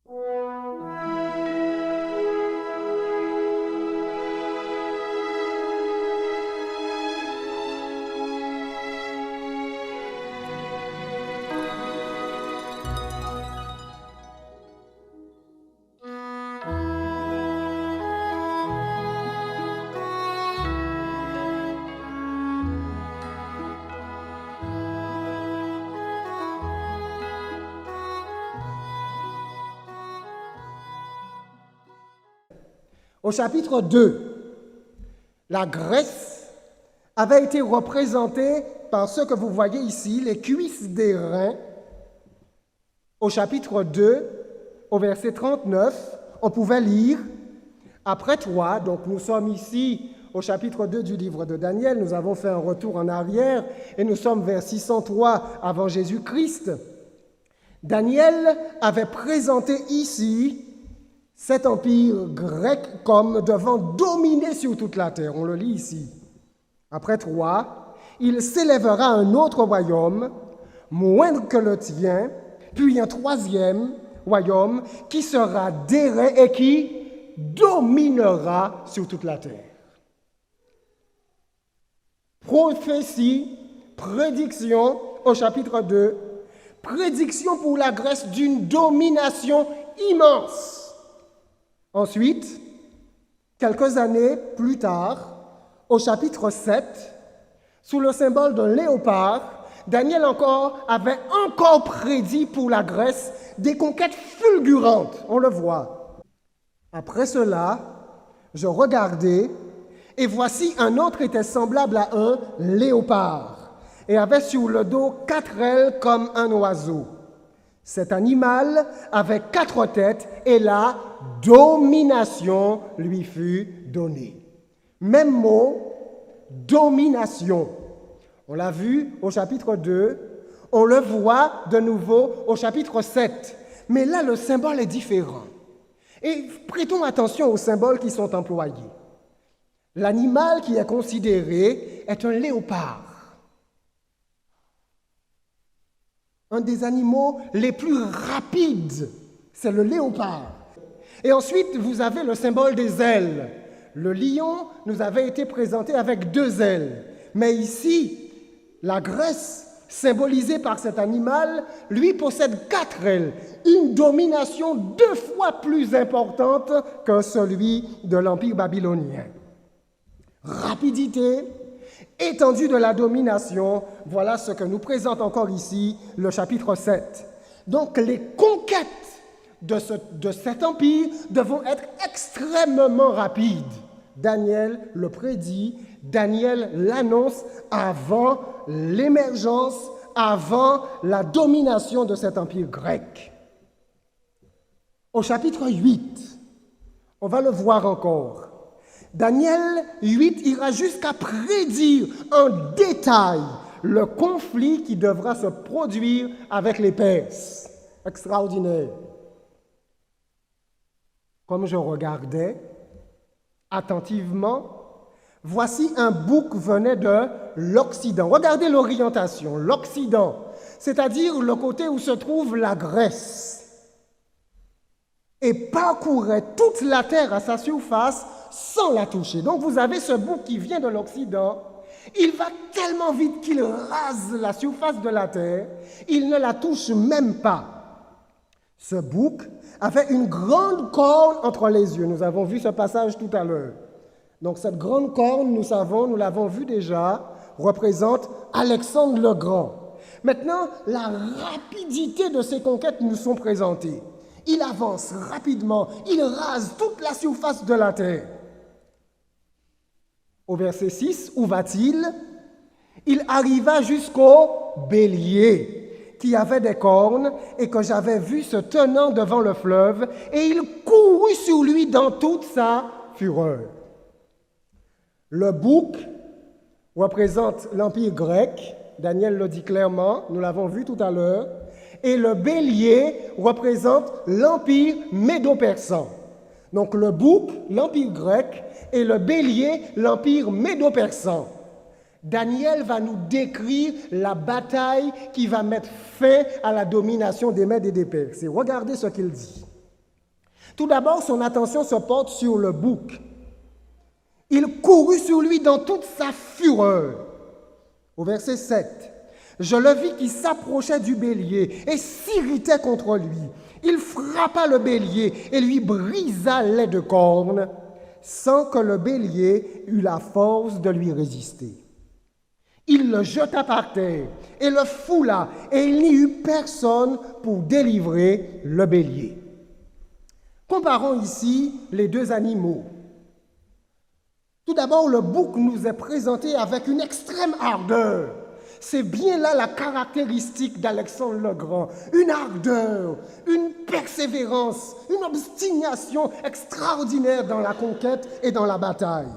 Au chapitre 2, la Grèce avait été représentée par ce que vous voyez ici, les cuisses des reins. Au chapitre 2, au verset 39, on pouvait lire « Après toi », donc nous sommes ici au chapitre 2 du livre de Daniel, nous avons fait un retour en arrière et nous sommes vers 603 avant Jésus-Christ. Daniel avait présenté ici cet empire grec comme devant dominer sur toute la terre. On le lit ici. Après toi, il s'élèvera un autre royaume, moindre que le tien, puis un troisième royaume qui sera d'airain et qui dominera sur toute la terre. Prophétie, prédiction au chapitre 2, prédiction pour la Grèce d'une domination immense. Ensuite, quelques années plus tard, au chapitre 7, sous le symbole d'un léopard, Daniel avait encore prédit pour la Grèce des conquêtes fulgurantes, on le voit. Après cela, je regardais, et voici un autre était semblable à un léopard, et avait sur le dos 4 ailes comme un oiseau. Cet animal avait 4 têtes, et la domination lui fut donnée. Même mot, domination. On l'a vu au chapitre 2, on le voit de nouveau au chapitre 7. Mais là, le symbole est différent. Et prêtons attention aux symboles qui sont employés. L'animal qui est considéré est un léopard. Un des animaux les plus rapides, c'est le léopard. Et ensuite, vous avez le symbole des ailes. Le lion nous avait été présenté avec 2 ailes. Mais ici, la Grèce, symbolisée par cet animal, lui possède 4 ailes. Une domination 2 fois plus importante que celui de l'Empire babylonien. Rapidité, étendue de la domination, voilà ce que nous présente encore ici le chapitre 7. Donc les conquêtes de cet empire devront être extrêmement rapides. Daniel le prédit, Daniel l'annonce avant l'émergence, avant la domination de cet empire grec. Au chapitre 8, on va le voir encore. Daniel 8 ira jusqu'à prédire en détail le conflit qui devra se produire avec les Perses. Extraordinaire. Comme je regardais attentivement, voici un bouc venait de l'Occident. Regardez l'orientation, l'Occident, c'est-à-dire le côté où se trouve la Grèce, et parcourait toute la terre à sa surface sans la toucher. Donc vous avez ce bouc qui vient de l'Occident, il va tellement vite qu'il rase la surface de la terre, il ne la touche même pas. Ce bouc avait une grande corne entre les yeux. Nous avons vu ce passage tout à l'heure. Donc cette grande corne, nous l'avons vu déjà, représente Alexandre le Grand. Maintenant, la rapidité de ces conquêtes nous sont présentées. Il avance rapidement, il rase toute la surface de la terre. Au verset 6, où va-t-il? Il arriva jusqu'au bélier, qui avait des cornes et que j'avais vu se tenant devant le fleuve, et il courut sur lui dans toute sa fureur. Le bouc représente l'Empire grec, Daniel le dit clairement, nous l'avons vu tout à l'heure, et le bélier représente l'Empire médo-persan. Donc le bouc, l'Empire grec, et le bélier, l'Empire médo-persan. Daniel va nous décrire la bataille qui va mettre fin à la domination des Mèdes et des Perses. Et regardez ce qu'il dit. Tout d'abord, son attention se porte sur le bouc. Il courut sur lui dans toute sa fureur. Au verset 7, je le vis qui s'approchait du bélier et s'irritait contre lui. Il frappa le bélier et lui brisa les 2 cornes, sans que le bélier eût la force de lui résister. Il le jeta par terre et le foula, et il n'y eut personne pour délivrer le bélier. Comparons ici les 2 animaux. Tout d'abord, le bouc nous est présenté avec une extrême ardeur. C'est bien là la caractéristique d'Alexandre le Grand. Une ardeur, une persévérance, une obstination extraordinaire dans la conquête et dans la bataille.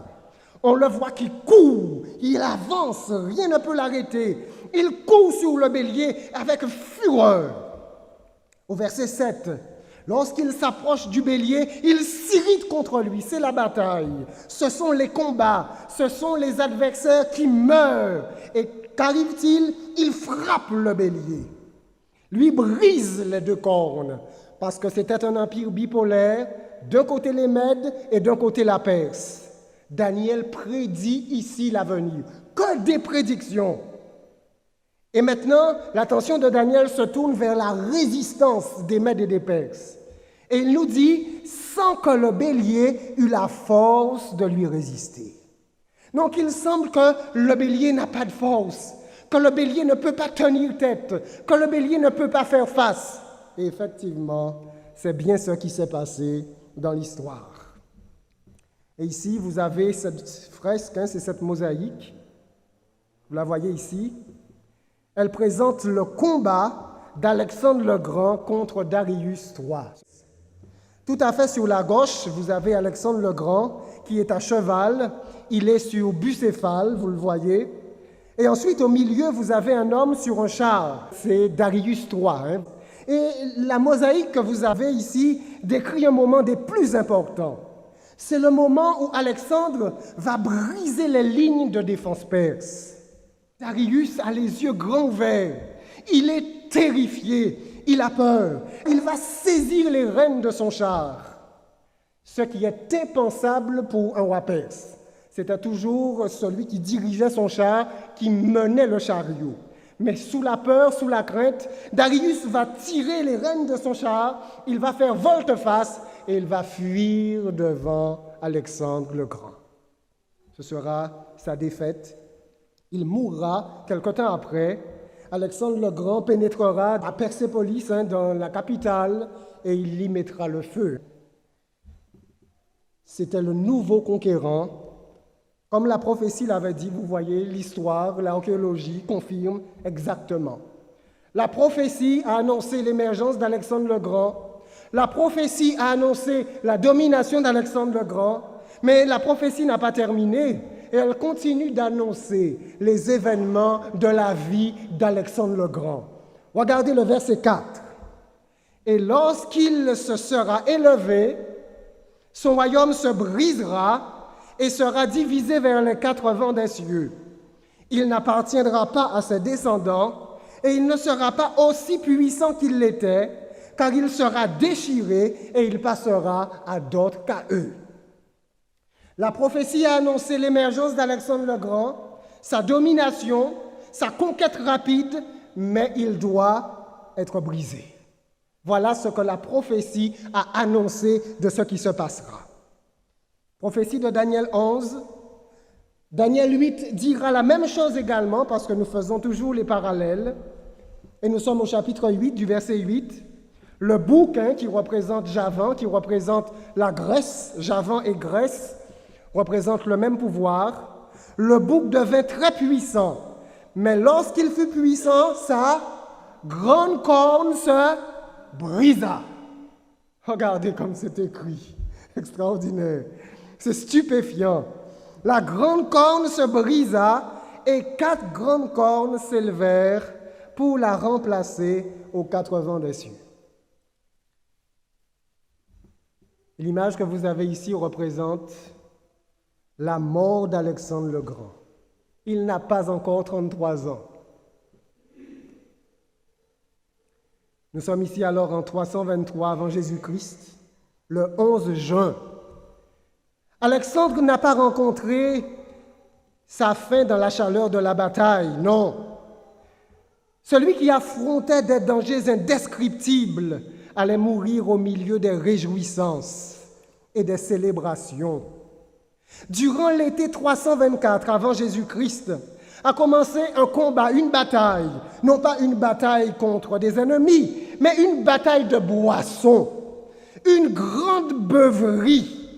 On le voit qui court, il avance, rien ne peut l'arrêter. Il court sur le bélier avec fureur. Au verset 7, lorsqu'il s'approche du bélier, il s'irrite contre lui, c'est la bataille. Ce sont les combats, ce sont les adversaires qui meurent. Et qu'arrive-t-il? Il frappe le bélier, lui brise les 2 cornes, parce que c'était un empire bipolaire, d'un côté les Mèdes et d'un côté la Perse. Daniel prédit ici l'avenir. Que des prédictions! Et maintenant, l'attention de Daniel se tourne vers la résistance des Mèdes et des Perses. Et il nous dit, sans que le bélier eût la force de lui résister. Donc il semble que le bélier n'a pas de force, que le bélier ne peut pas tenir tête, que le bélier ne peut pas faire face. Et effectivement, c'est bien ce qui s'est passé dans l'histoire. Et ici, vous avez cette fresque, c'est cette mosaïque. Vous la voyez ici. Elle présente le combat d'Alexandre le Grand contre Darius III. Tout à fait sur la gauche, vous avez Alexandre le Grand qui est à cheval. Il est sur Bucéphale, vous le voyez. Et ensuite, au milieu, vous avez un homme sur un char. C'est Darius III. Et la mosaïque que vous avez ici décrit un moment des plus importants. C'est le moment où Alexandre va briser les lignes de défense perse. Darius a les yeux grands ouverts. Il est terrifié. Il a peur. Il va saisir les rênes de son char. Ce qui est impensable pour un roi perse. C'était toujours celui qui dirigeait son char, qui menait le chariot. Mais sous la peur, sous la crainte, Darius va tirer les rênes de son char, il va faire volte-face et il va fuir devant Alexandre le Grand. Ce sera sa défaite. Il mourra quelque temps après. Alexandre le Grand pénétrera à Persépolis, dans la capitale, et il y mettra le feu. C'était le nouveau conquérant. Comme la prophétie l'avait dit, vous voyez, l'histoire, l'archéologie confirme exactement. La prophétie a annoncé l'émergence d'Alexandre le Grand. La prophétie a annoncé la domination d'Alexandre le Grand. Mais la prophétie n'a pas terminé et elle continue d'annoncer les événements de la vie d'Alexandre le Grand. Regardez le verset 4. Et lorsqu'il se sera élevé, son royaume se brisera et sera divisé vers les 4 vents des cieux. Il n'appartiendra pas à ses descendants, et il ne sera pas aussi puissant qu'il l'était, car il sera déchiré et il passera à d'autres qu'à eux. La prophétie a annoncé l'émergence d'Alexandre le Grand, sa domination, sa conquête rapide, mais il doit être brisé. Voilà ce que la prophétie a annoncé de ce qui se passera. Prophétie de Daniel 11. Daniel 8 dira la même chose également, parce que nous faisons toujours les parallèles. Et nous sommes au chapitre 8, du verset 8. Le bouc, qui représente Javan, qui représente la Grèce, Javan et Grèce, représente le même pouvoir. Le bouc devint très puissant, mais lorsqu'il fut puissant, sa grande corne se brisa. Regardez comme c'est écrit. Extraordinaire. C'est stupéfiant. La grande corne se brisa et 4 grandes cornes s'élevèrent pour la remplacer aux 4 vents des cieux. L'image que vous avez ici représente la mort d'Alexandre le Grand. Il n'a pas encore 33 ans. Nous sommes ici alors en 323 avant Jésus-Christ. le 11 juin. Alexandre n'a pas rencontré sa fin dans la chaleur de la bataille, non. Celui qui affrontait des dangers indescriptibles allait mourir au milieu des réjouissances et des célébrations. Durant l'été 324 avant Jésus-Christ, a commencé un combat, une bataille, non pas une bataille contre des ennemis, mais une bataille de boissons, une grande beuverie,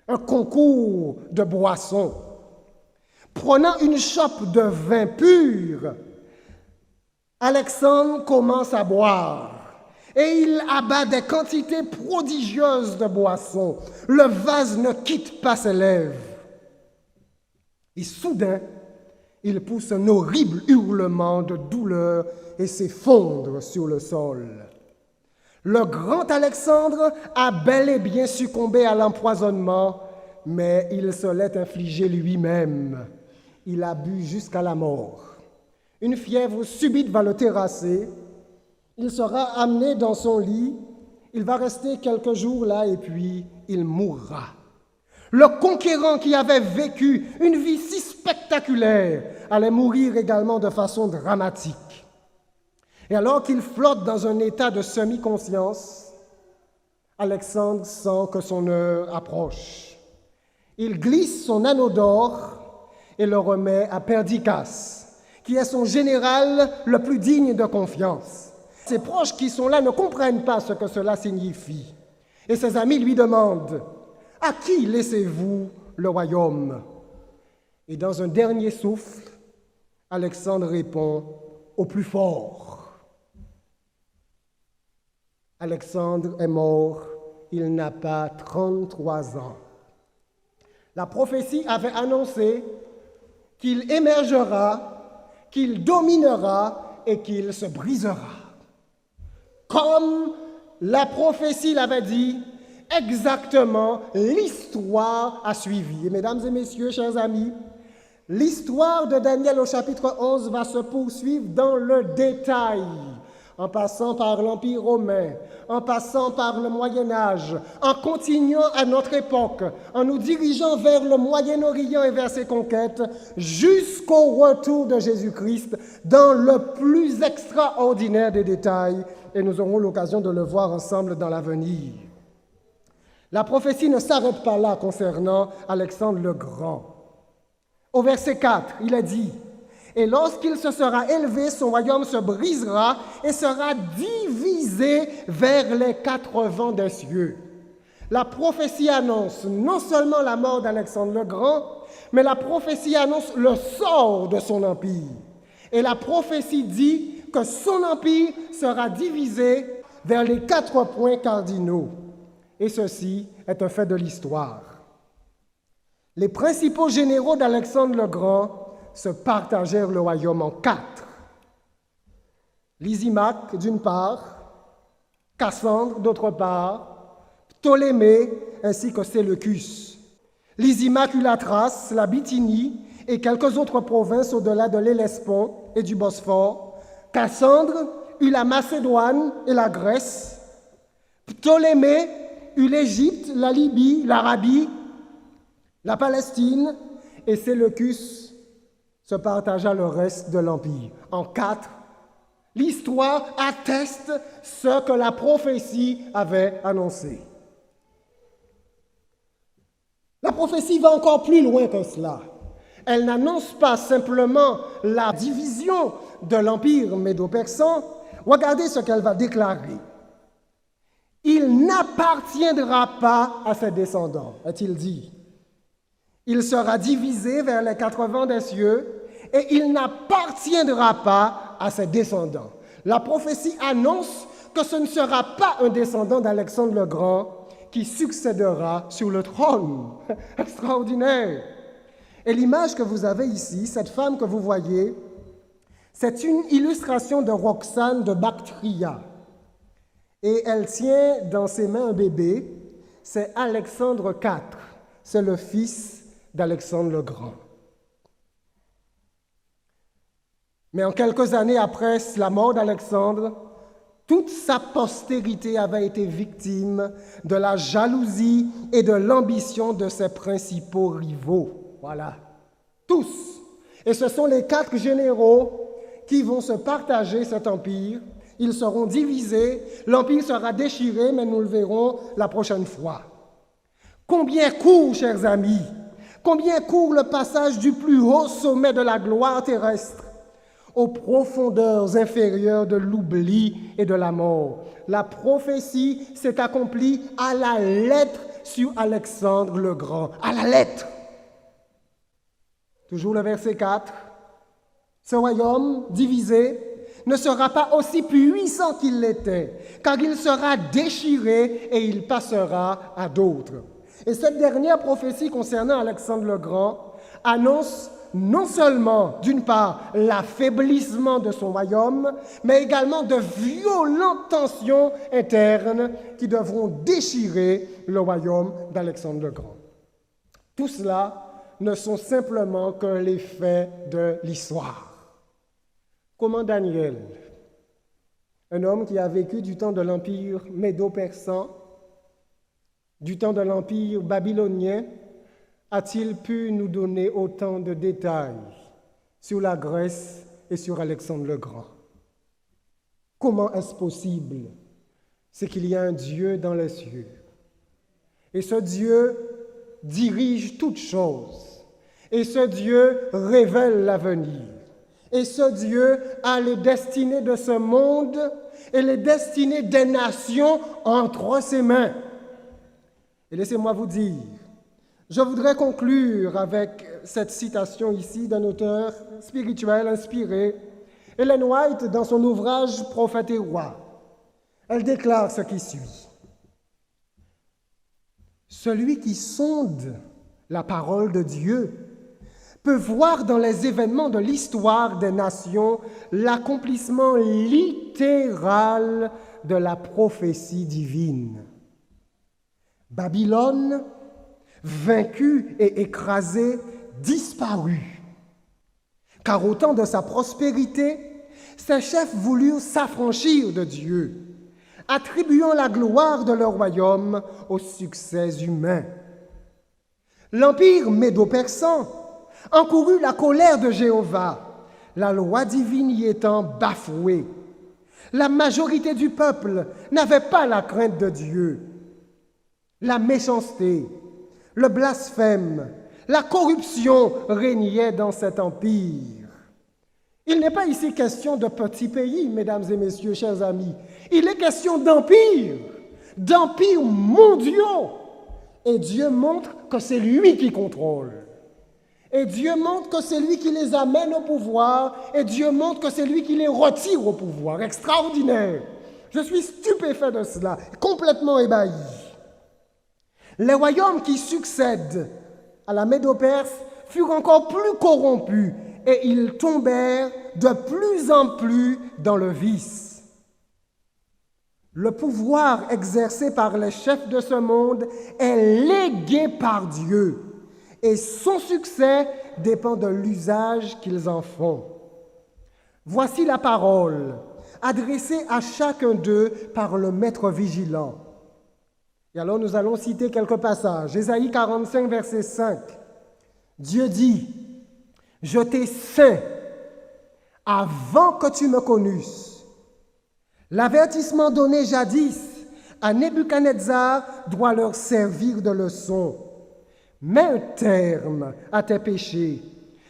un concours de boissons. Prenant une chope de vin pur, Alexandre commence à boire et il abat des quantités prodigieuses de boissons. Le vase ne quitte pas ses lèvres. Et soudain, il pousse un horrible hurlement de douleur et s'effondre sur le sol. Le grand Alexandre a bel et bien succombé à l'empoisonnement, mais il se l'est infligé lui-même. Il a bu jusqu'à la mort. Une fièvre subite va le terrasser. Il sera amené dans son lit. Il va rester quelques jours là et puis il mourra. Le conquérant qui avait vécu une vie si spectaculaire allait mourir également de façon dramatique. Et alors qu'il flotte dans un état de semi-conscience, Alexandre sent que son heure approche. Il glisse son anneau d'or et le remet à Perdiccas, qui est son général le plus digne de confiance. Ses proches qui sont là ne comprennent pas ce que cela signifie. Et ses amis lui demandent « À qui laissez-vous le royaume ?» Et dans un dernier souffle, Alexandre répond « Au plus fort ». Alexandre est mort, il n'a pas 33 ans. La prophétie avait annoncé qu'il émergera, qu'il dominera et qu'il se brisera. Comme la prophétie l'avait dit, exactement, l'histoire a suivi. Et mesdames et messieurs, chers amis, l'histoire de Daniel au chapitre 11 va se poursuivre dans le détail, en passant par l'Empire romain, en passant par le Moyen-Âge, en continuant à notre époque, en nous dirigeant vers le Moyen-Orient et vers ses conquêtes, jusqu'au retour de Jésus-Christ dans le plus extraordinaire des détails, et nous aurons l'occasion de le voir ensemble dans l'avenir. La prophétie ne s'arrête pas là concernant Alexandre le Grand. Au verset 4, il est dit « Et lorsqu'il se sera élevé, son royaume se brisera et sera divisé vers les 4 vents des cieux. » La prophétie annonce non seulement la mort d'Alexandre le Grand, mais la prophétie annonce le sort de son empire. Et la prophétie dit que son empire sera divisé vers les 4 points cardinaux. Et ceci est un fait de l'histoire. Les principaux généraux d'Alexandre le Grand se partagèrent le royaume en 4. Lysimaque d'une part, Cassandre d'autre part, Ptolémée ainsi que Séleucus. Lysimaque eut la Thrace, la Bithynie et quelques autres provinces au-delà de l'Hellespont et du Bosphore. Cassandre eut la Macédoine et la Grèce. Ptolémée eut l'Égypte, la Libye, l'Arabie, la Palestine, et Séleucus se partagea le reste de l'Empire. En 4, l'histoire atteste ce que la prophétie avait annoncé. La prophétie va encore plus loin que cela. Elle n'annonce pas simplement la division de l'Empire médo-persan. Regardez ce qu'elle va déclarer. Il n'appartiendra pas à ses descendants, a-t-il dit. Il sera divisé vers les 4 vents des cieux et il n'appartiendra pas à ses descendants. La prophétie annonce que ce ne sera pas un descendant d'Alexandre le Grand qui succédera sur le trône. Extraordinaire! Et l'image que vous avez ici, cette femme que vous voyez, c'est une illustration de Roxane de Bactria. Et elle tient dans ses mains un bébé, c'est Alexandre IV, c'est le fils d'Alexandre le Grand. Mais en quelques années après la mort d'Alexandre, toute sa postérité avait été victime de la jalousie et de l'ambition de ses principaux rivaux. Voilà, tous. Et ce sont les 4 généraux qui vont se partager cet empire. Ils seront divisés, l'empire sera déchiré, mais nous le verrons la prochaine fois. Combien court, chers amis, combien court le passage du plus haut sommet de la gloire terrestre aux profondeurs inférieures de l'oubli et de la mort. La prophétie s'est accomplie à la lettre sur Alexandre le Grand. À la lettre. Toujours le verset 4. Ce royaume divisé ne sera pas aussi puissant qu'il l'était, car il sera déchiré et il passera à d'autres. Et cette dernière prophétie concernant Alexandre le Grand annonce non seulement, d'une part, l'affaiblissement de son royaume, mais également de violentes tensions internes qui devront déchirer le royaume d'Alexandre le Grand. Tout cela ne sont simplement que les faits de l'histoire. Comment Daniel, un homme qui a vécu du temps de l'empire médo-persan, du temps de l'empire babylonien, a-t-il pu nous donner autant de détails sur la Grèce et sur Alexandre le Grand? Comment est-ce possible? C'est qu'il y a un Dieu dans les cieux. Et ce Dieu dirige toutes choses. Et ce Dieu révèle l'avenir. Et ce Dieu a les destinées de ce monde et les destinées des nations entre ses mains. Et laissez-moi vous dire, je voudrais conclure avec cette citation ici d'un auteur spirituel inspiré, Ellen White, dans son ouvrage « Prophète et roi ». Elle déclare ce qui suit. « Celui qui sonde la parole de Dieu peut voir dans les événements de l'histoire des nations l'accomplissement littéral de la prophétie divine. Babylone, vaincue et écrasée, disparut. Car au temps de sa prospérité, ses chefs voulurent s'affranchir de Dieu, attribuant la gloire de leur royaume aux succès humains. L'empire médo-persan encourut la colère de Jéhovah, la loi divine y étant bafouée. La majorité du peuple n'avait pas la crainte de Dieu. La méchanceté, le blasphème, la corruption régnaient dans cet empire. Il n'est pas ici question de petits pays, mesdames et messieurs, chers amis. Il est question d'empires mondiaux. Et Dieu montre que c'est lui qui contrôle. Et Dieu montre que c'est lui qui les amène au pouvoir, et Dieu montre que c'est lui qui les retire au pouvoir. Extraordinaire. Je suis stupéfait de cela, complètement ébahi. Les royaumes qui succèdent à la Médo-Perse furent encore plus corrompus, et ils tombèrent de plus en plus dans le vice. Le pouvoir exercé par les chefs de ce monde est légué par Dieu. Et son succès dépend de l'usage qu'ils en font. Voici la parole adressée à chacun d'eux par le maître vigilant. Et alors nous allons citer quelques passages. Ésaïe 45, verset 5. Dieu dit, « Je t'ai saint avant que tu me connusses. L'avertissement donné jadis à Nebuchadnezzar doit leur servir de leçon. Mets un terme à tes péchés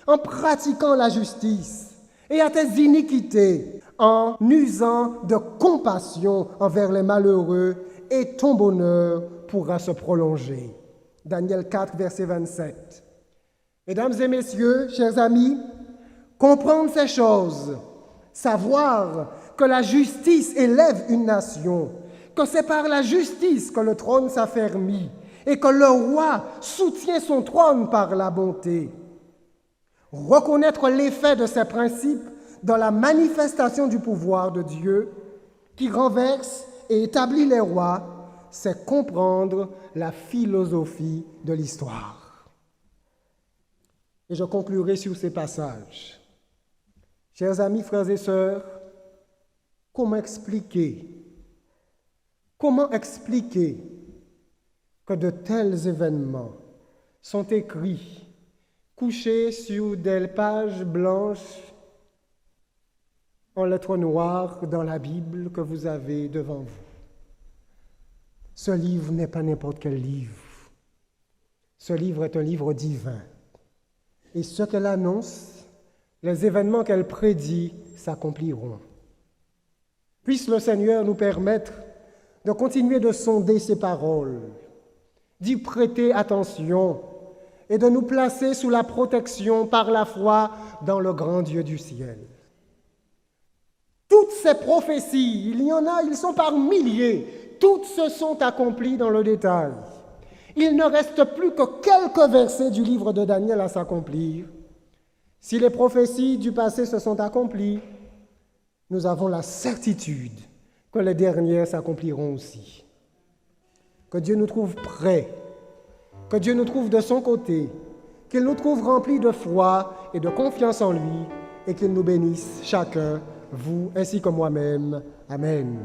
en pratiquant la justice et à tes iniquités, en usant de compassion envers les malheureux, et ton bonheur pourra se prolonger. » Daniel 4, verset 27. Mesdames et messieurs, chers amis, comprendre ces choses, savoir que la justice élève une nation, que c'est par la justice que le trône s'affermit, et que le roi soutient son trône par la bonté. Reconnaître l'effet de ces principes dans la manifestation du pouvoir de Dieu qui renverse et établit les rois, c'est comprendre la philosophie de l'histoire. Et je conclurai sur ces passages. Chers amis, frères et sœurs, Comment expliquer que de tels événements sont écrits, couchés sur des pages blanches en lettres noires dans la Bible que vous avez devant vous? Ce livre n'est pas n'importe quel livre. Ce livre est un livre divin. Et ce qu'elle annonce, les événements qu'elle prédit s'accompliront. Puisse le Seigneur nous permettre de continuer de sonder ses paroles, d'y prêter attention et de nous placer sous la protection par la foi dans le grand Dieu du ciel. Toutes ces prophéties, il y en a, ils sont par milliers, toutes se sont accomplies dans le détail. Il ne reste plus que quelques versets du livre de Daniel à s'accomplir. Si les prophéties du passé se sont accomplies, nous avons la certitude que les dernières s'accompliront aussi. Que Dieu nous trouve prêts, que Dieu nous trouve de son côté, qu'il nous trouve remplis de foi et de confiance en lui, et qu'il nous bénisse chacun, vous ainsi que moi-même. Amen.